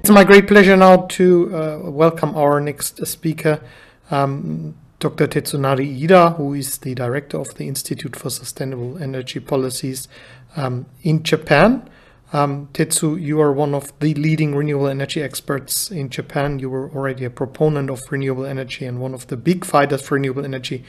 It's my great pleasure now to welcome our next speaker, Dr. Tetsunari Iida, who is the director of the Institute for Sustainable Energy Policies in Japan. Tetsu, you are one of the leading renewable energy experts in Japan. You were already a proponent of renewable energy and one of the big fighters for renewable energy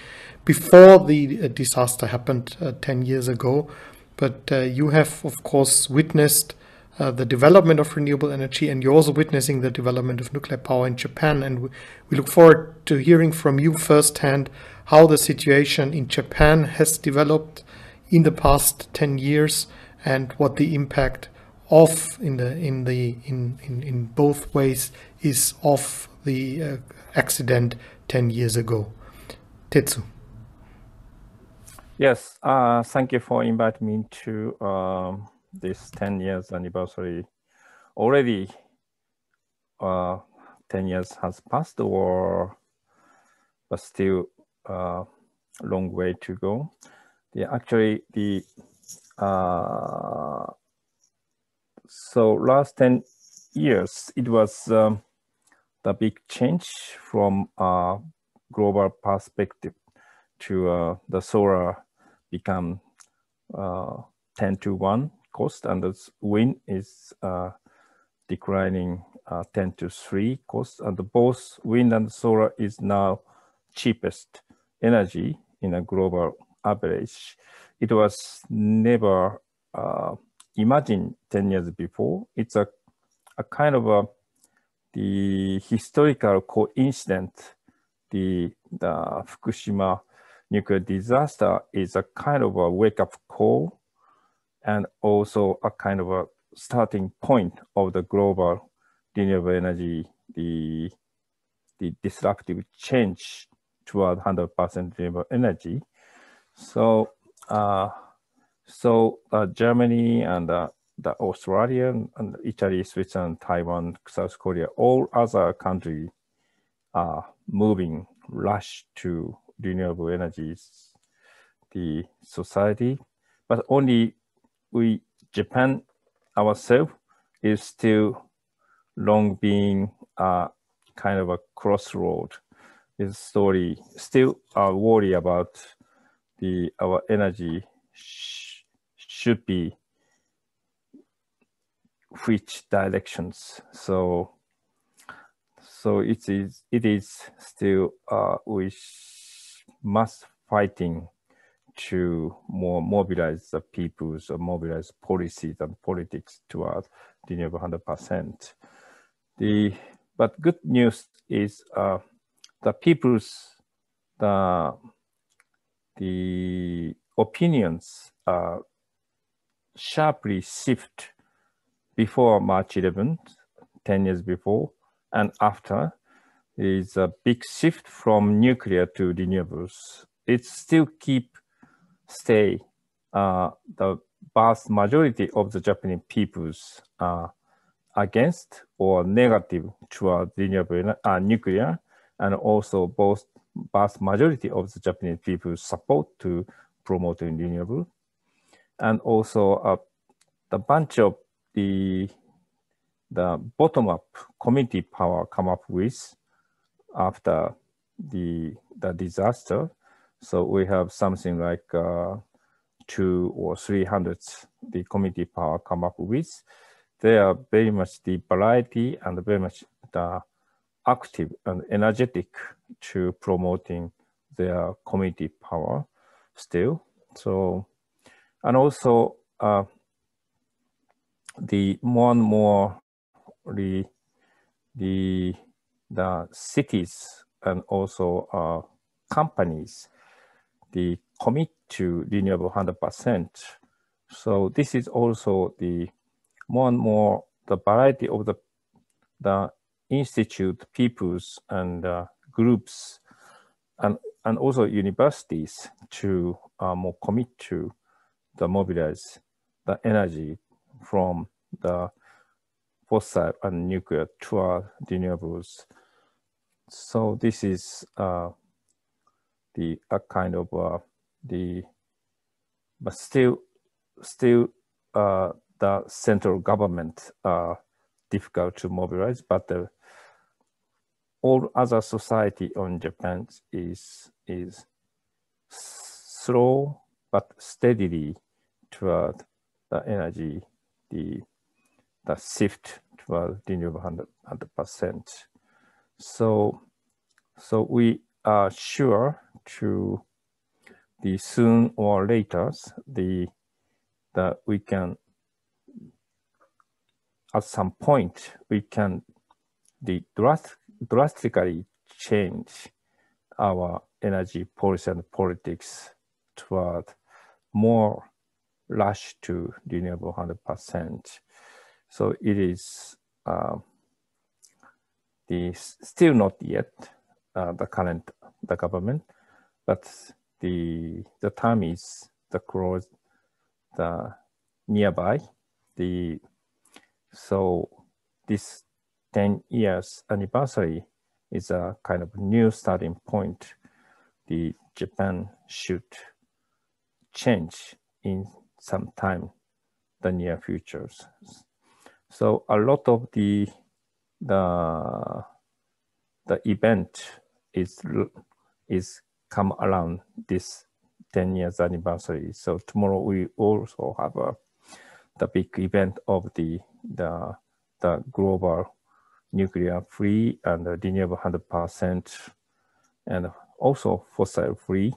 before the disaster happened 10 years ago. But you have, of course, witnessed the development of renewable energy, and you're also witnessing the development of nuclear power in Japan. And we look forward to hearing from you firsthand how the situation in Japan has developed in the past 10 years and what the impact of in both ways is of the accident 10 years ago. Tetsu. Yes, thank you for inviting me to this 10 years anniversary. Already 10 years has passed, but still a long way to go. So last 10 years, it was the big change from a global perspective to the solar become 10-1 cost, and the wind is declining 10-3 cost, and both wind and solar is now cheapest energy in a global average. It was never imagined 10 years before. It's a kind of the historical coincidence. The Fukushima nuclear disaster is a kind of a wake-up call and also a kind of a starting point of the global renewable energy, the disruptive change toward 100% renewable energy. So, Germany and the Australia and Italy, Switzerland, Taiwan, South Korea, all other countries are moving rush to renewable energies, the society, but only Japan ourselves is still long being kind of a crossroad. This story still worry about our energy should be which directions. So it is still we must fighting to more mobilize the peoples, mobilize policies and politics toward renewable 100%. But good news is the people's the opinions sharply shift before March 11th, 10 years before, and after is a big shift from nuclear to renewables. It still stay the vast majority of the Japanese peoples against or negative toward renewable nuclear, and also both vast majority of the Japanese people support to promoting renewable, and also the bunch of the bottom-up community power come up with after the disaster. So we have something like 200 or 300 the community power come up with. They are very much the variety and very much the active and energetic to promoting their community power still. So, and also the more and more the cities and also companies, they commit to renewable 100%. So this is also the more and more the variety of the institute, peoples and groups, and also universities to more commit to the mobilize the energy from the fossil and nuclear toward renewables. So this is the kind of but still the central government difficult to mobilize, but all other society on Japan is slow but steadily toward the energy, the shift toward renewable 100%. So we are sure to the soon or later that we can at some point we can drastically change our energy policy and politics toward more rush to renewable 100%. So it is still not yet the government, but the time is the nearby. So this 10 years anniversary is a kind of new starting point. The Japan should change in some time, the near futures. So a lot of the event is come around this 10 years anniversary. So tomorrow we also have the big event of the global nuclear free and renewable 100%, and also fossil free,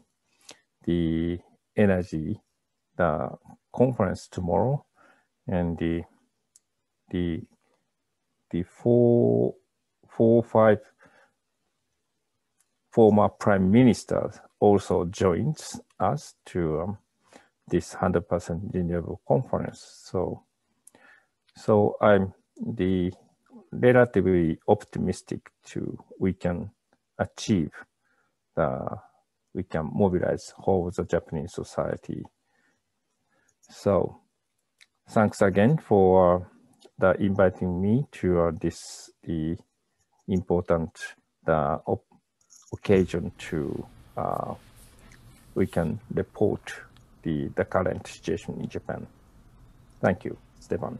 the energy, the conference tomorrow, and the 5 former prime ministers also joins us to this 100% renewable conference. So I'm relatively optimistic we can achieve we can mobilize whole the Japanese society. So thanks again for inviting me to the important occasion to we can report the current situation in Japan. Thank you, Stefan.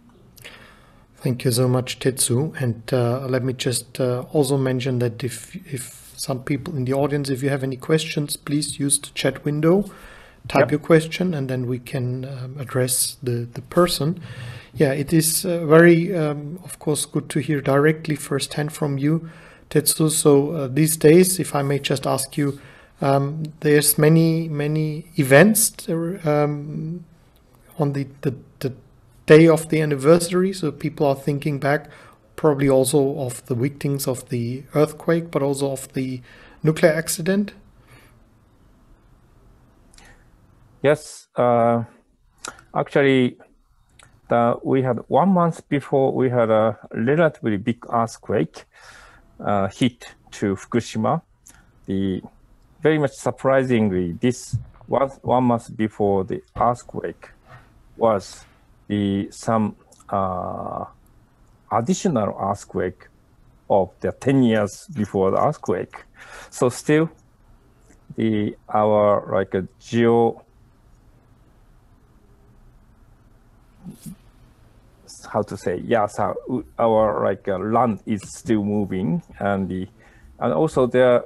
Thank you so much, Tetsu. And let me just also mention that if some people in the audience, if you have any questions, please use the chat window, type your question, and then we can address the person. Yeah, it is very, of course, good to hear directly firsthand from you, Tetsu. So these days, if I may just ask you, there's many events on the day of the anniversary. So people are thinking back, probably also of the victims of the earthquake, but also of the nuclear accident. Yes, actually, we had 1 month before we had a relatively big earthquake hit to Fukushima. Very much surprisingly, this was 1 month before the earthquake was some additional earthquake of the 10 years before the earthquake. So still, our our land is still moving, and also the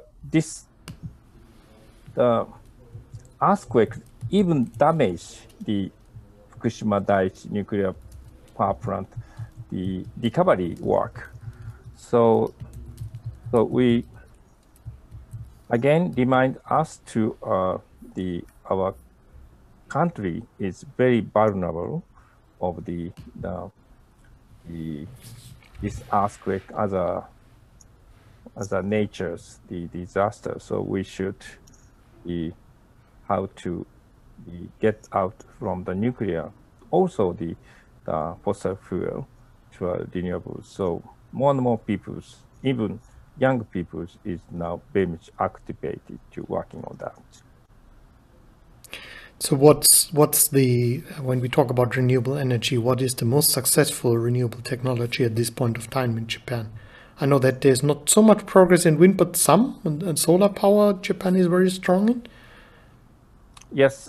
earthquake even damaged the Fukushima Daiichi nuclear power plant, the recovery work. So we again remind us to our country is very vulnerable of this earthquake as a nature's disaster. So we should how to get out from the nuclear, also the fossil fuel to renewables. So more and more people, even young people, is now very much activated to working on that. So what's when we talk about renewable energy, what is the most successful renewable technology at this point of time in Japan? I know that there's not so much progress in wind, but some, and solar power Japan is very strong in. Yes,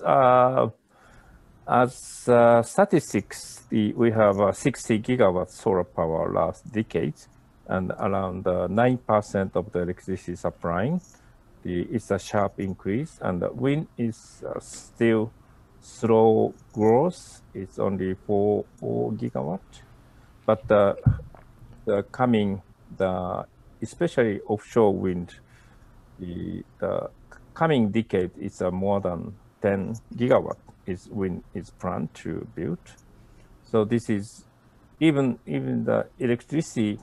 As statistics, we have 60 gigawatt solar power last decade, and around 9% of the electricity supplying. It's a sharp increase, and the wind is still slow growth. It's only 4 gigawatt, but especially offshore wind, the coming decade is more than 10 gigawatt wind is planned to build. So this is even the electricity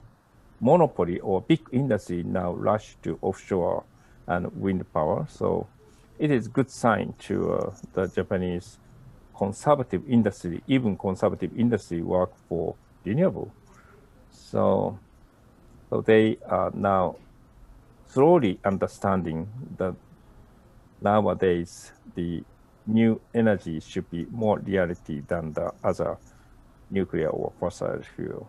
monopoly or big industry now rush to offshore and wind power. So it is good sign to the Japanese conservative industry, even conservative industry work for renewable. So they are now slowly understanding that nowadays the new energy should be more reality than the other nuclear or fossil fuel.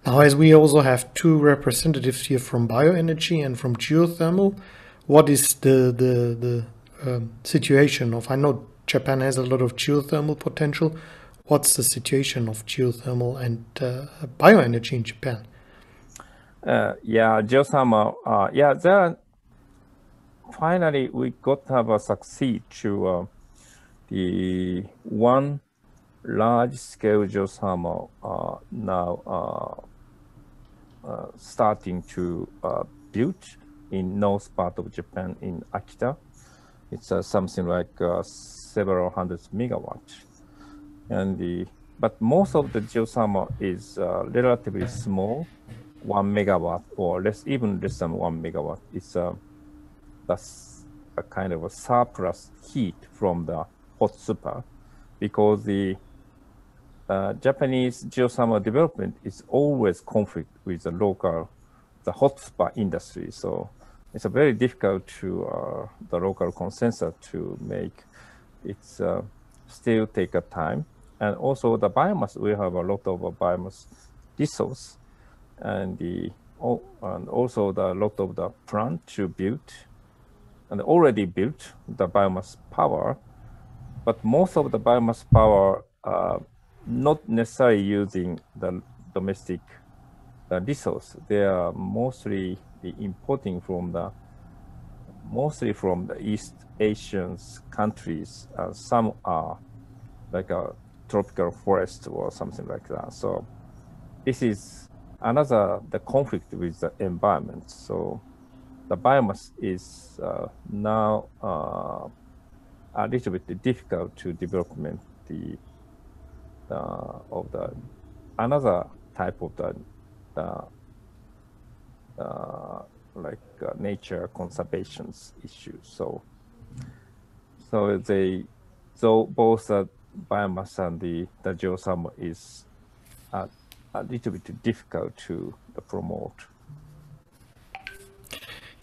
Now, as we also have two representatives here from bioenergy and from geothermal, what is the situation of, I know Japan has a lot of geothermal potential. What's the situation of geothermal and bioenergy in Japan? Yeah, geothermal. Finally we got to have a succeed to the one large-scale geothermal now starting to build in north part of Japan in Akita. It's something like several hundred megawatts, but most of the geothermal is relatively small, 1 megawatt or less, even less than 1 megawatt. It's that's a kind of a surplus heat from the hot super, because the Japanese geothermal development is always conflict with the local, the hot super industry. So it's a very difficult to the local consensus to make. It's still take a time, and also the biomass. We have a lot of biomass resource, and also the lot of the plant to build, and already built the biomass power, but most of the biomass power not necessarily using the domestic resource. They are mostly importing mostly from the East Asian countries. Some are like a tropical forest or something like that. So this is the conflict with the environment. So the biomass is now a little bit difficult to development of the another type of nature conservation issues. So both the biomass and the geothermal is a little bit difficult to promote.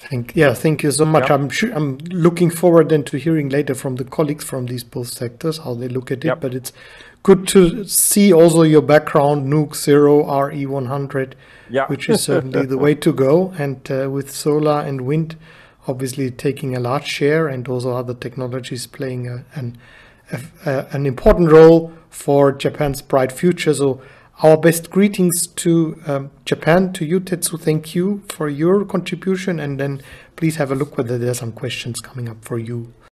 Thank you so much. Yep. I'm looking forward then to hearing later from the colleagues from these both sectors how they look at it. Yep. But it's good to see also your background, Nuke 0, RE100, which is certainly the way to go. And with solar and wind, obviously taking a large share, and also other technologies playing an important role for Japan's bright future. So our best greetings to Japan, to you, Tetsu. Thank you for your contribution. And then please have a look whether there are some questions coming up for you.